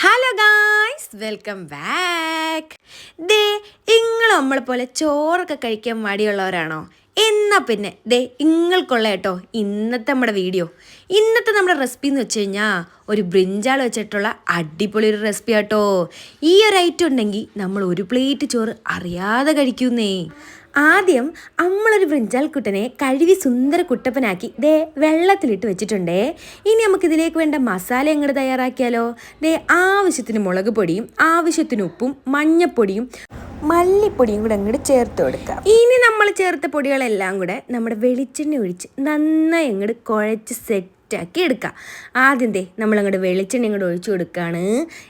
Hello guys, welcome back. നിങ്ങൾ നമ്മളെ പോലെ ചോറൊക്കെ കഴിക്കാൻ മടിയുള്ളവരാണോ? എന്നാൽ പിന്നെ ഇങ്ങൾക്കുള്ള കേട്ടോ ഇന്നത്തെ നമ്മുടെ വീഡിയോ. ഇന്നത്തെ നമ്മുടെ റെസിപ്പി എന്ന് വെച്ച് കഴിഞ്ഞാൽ ഒരു ബ്രിഞ്ചാൾ വെച്ചിട്ടുള്ള അടിപൊളി ഒരു റെസിപ്പി ആട്ടോ. ഈ ഒരു ഐറ്റം ഉണ്ടെങ്കിൽ നമ്മൾ ഒരു പ്ലേറ്റ് ചോറ് അറിയാതെ കഴിക്കുന്നേ. ആദ്യം നമ്മളൊരു ബ്രിഞ്ചാൽ കുട്ടനെ കഴുകി സുന്ദര കുട്ടപ്പനാക്കി വെള്ളത്തിലിട്ട് വെച്ചിട്ടുണ്ടേ. ഇനി നമുക്കിതിലേക്ക് വേണ്ട മസാല എങ്ങോട്ട് തയ്യാറാക്കിയാലോ? ആവശ്യത്തിന് മുളക് പൊടിയും ആവശ്യത്തിന് ഉപ്പും മഞ്ഞപ്പൊടിയും മല്ലിപ്പൊടിയും കൂടെ അങ്ങോട്ട് ചേർത്ത് കൊടുക്കാം. ഇനി നമ്മൾ ചേർത്ത പൊടികളെല്ലാം കൂടെ നമ്മുടെ വെളിച്ചെണ്ണ ഒഴിച്ച് നന്നായി അങ്ങോട്ട് കുഴച്ച് സെറ്റാക്കി എടുക്കാം. ആദ്യം നമ്മളങ്ങോട്ട് വെളിച്ചെണ്ണ ഇങ്ങോട്ട് ഒഴിച്ചു കൊടുക്കുകയാണ്.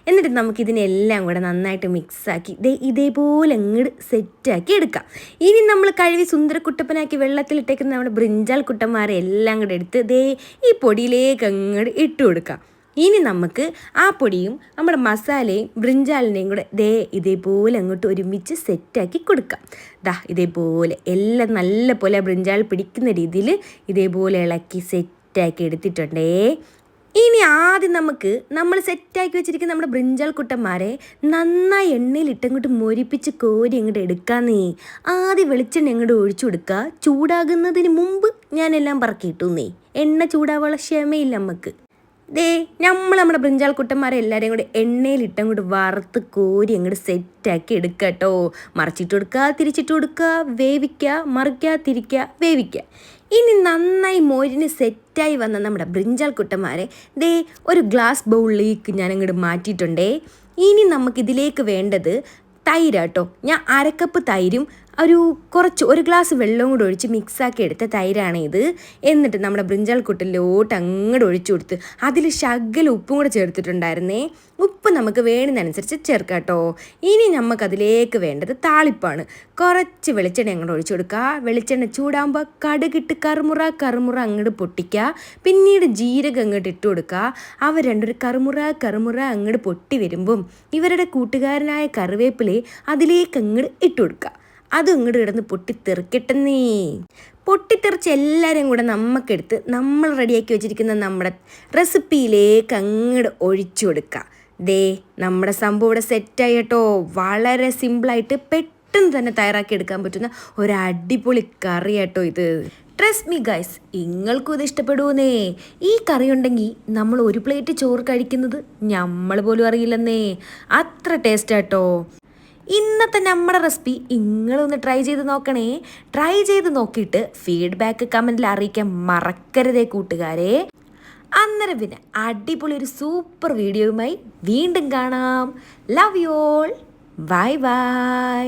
എന്നിട്ട് നമുക്കിതിനെല്ലാം കൂടെ നന്നായിട്ട് മിക്സാക്കി ഇതേപോലെ അങ്ങോട്ട് സെറ്റാക്കി എടുക്കാം. ഇനി നമ്മൾ കഴുകി സുന്ദരക്കുട്ടപ്പനാക്കി വെള്ളത്തിലിട്ടേക്കുന്ന നമ്മുടെ ബ്രിഞ്ചാൽ കുട്ടന്മാരെ എല്ലാം കൂടെ എടുത്ത് ഈ പൊടിയിലേക്ക് അങ്ങോട്ട് ഇട്ട് കൊടുക്കാം. ഇനി നമുക്ക് ആ പൊടിയും നമ്മുടെ മസാലയും ബ്രിഞ്ചാലിനെയും കൂടെ ഇതേപോലെ അങ്ങോട്ട് ഒരുമിച്ച് സെറ്റാക്കി കൊടുക്കാം. ഇതേപോലെ എല്ലാം നല്ല പോലെ ബ്രിഞ്ചാൽ പിടിക്കുന്ന രീതിയിൽ ഇതേപോലെ ഇളക്കി സെറ്റാക്കി എടുത്തിട്ടുണ്ടേ. ഇനി ആദ്യം നമ്മൾ സെറ്റാക്കി വെച്ചിരിക്കുന്ന നമ്മുടെ ബ്രിഞ്ചാൽ കുട്ടന്മാരെ നന്നായി എണ്ണയിലിട്ടങ്ങോട്ട് മൊരിപ്പിച്ച് കോരി അങ്ങോട്ട് എടുക്കാന്നേ. ആദ്യം വെളിച്ചെണ്ണ അങ്ങോട്ട് ഒഴിച്ചു കൊടുക്കുക. ചൂടാകുന്നതിന് മുമ്പ് ഞാനെല്ലാം പറക്കിയിട്ടു എണ്ണ ചൂടാവാനുള്ള ക്ഷമയില്ല നമുക്ക്. നമ്മുടെ ബ്രിഞ്ചാൽ കുട്ടന്മാരെ എല്ലാവരെയും കൂടി എണ്ണയിലിട്ടങ്ങോട്ട് വറുത്ത് കോരി അങ്ങോട്ട് സെറ്റാക്കി എടുക്കുക കേട്ടോ. മറിച്ചിട്ട് കൊടുക്കുക, തിരിച്ചിട്ട് കൊടുക്കുക, വേവിക്കുക, മറിക്കുക, തിരിക്കുക, വേവിക്കുക. ഇനി നന്നായി മോരിന് സെറ്റായി വന്ന നമ്മുടെ ബ്രിഞ്ചാൽ കുട്ടന്മാരെ ഒരു ഗ്ലാസ് ബൗളിലേക്ക് ഞാൻ അങ്ങോട്ട് മാറ്റിയിട്ടുണ്ടേ. ഇനി നമുക്കിതിലേക്ക് വേണ്ടത് തൈരാട്ടോ. ഞാൻ അരക്കപ്പ് തൈരും ഒരു ഗ്ലാസ് വെള്ളവും കൂടെ ഒഴിച്ച് മിക്സാക്കി എടുത്ത തൈരാണ് ഇത്. എന്നിട്ട് നമ്മുടെ ബ്രിഞ്ചാൽ കുട്ടലിലോട്ട് അങ്ങോട്ട് ഒഴിച്ചു കൊടുത്ത് അതിൽ ശകല ഉപ്പും കൂടെ ചേർത്തിട്ടുണ്ടായിരുന്നേ. ഉപ്പ് നമുക്ക് വേണ്ടുന്നതനുസരിച്ച് ചേർക്കാം കേട്ടോ. ഇനി നമുക്കതിലേക്ക് വേണ്ടത് താളിപ്പാണ്. കുറച്ച് വെളിച്ചെണ്ണ അങ്ങോട്ട് ഒഴിച്ചു കൊടുക്കുക. വെളിച്ചെണ്ണ ചൂടാകുമ്പോൾ കടുകിട്ട് കറുമുറ അങ്ങോട്ട് പൊട്ടിക്കുക. പിന്നീട് ജീരകം അങ്ങോട്ട് ഇട്ട് കൊടുക്കുക. അവ രണ്ടൊരു കറുമുറ അങ്ങോട്ട് പൊട്ടി വരുമ്പം ഇവരുടെ കൂട്ടുകാരനായ കറിവേപ്പിലേ അതിലേക്ക് അങ്ങോട്ട് ഇട്ട് കൊടുക്കുക. അതും ഇങ്ങോട്ട് കിടന്ന് പൊട്ടിത്തെറിക്കട്ടെന്നേ. പൊട്ടിത്തെറിച്ച് എല്ലാവരും കൂടെ നമുക്കെടുത്ത് നമ്മൾ റെഡിയാക്കി വെച്ചിരിക്കുന്ന നമ്മുടെ റെസിപ്പിയിലേക്ക് അങ്ങോട്ട് ഒഴിച്ചു കൊടുക്കുക. നമ്മുടെ സംഭവം ഇവിടെ സെറ്റായി കേട്ടോ. വളരെ സിമ്പിളായിട്ട് പെട്ടെന്ന് തന്നെ തയ്യാറാക്കി എടുക്കാൻ പറ്റുന്ന ഒരു അടിപൊളി കറി കേട്ടോ ഇത്. ട്രസ്റ്റ് മീ ഗൈസ്, നിങ്ങൾക്കും ഇത് ഇഷ്ടപ്പെടുന്നേ. ഈ കറി ഉണ്ടെങ്കിൽ നമ്മൾ ഒരു പ്ലേറ്റ് ചോറ് കഴിക്കുന്നത് നമ്മൾ പോലും അറിയില്ലെന്നേ. അത്ര ടേസ്റ്റ് കേട്ടോ. ഇന്നത്തെ നമ്മുടെ റെസിപ്പി നിങ്ങളൊന്ന് ട്രൈ ചെയ്ത് നോക്കണേ. ട്രൈ ചെയ്ത് നോക്കിയിട്ട് ഫീഡ്ബാക്ക് കമൻറ്റിൽ അറിയിക്കാൻ മറക്കരുതേ കൂട്ടുകാരെ. അന്നേരം പിന്നെ അടിപൊളി ഒരു സൂപ്പർ വീഡിയോയുമായി വീണ്ടും കാണാം. Love you all. Bye bye.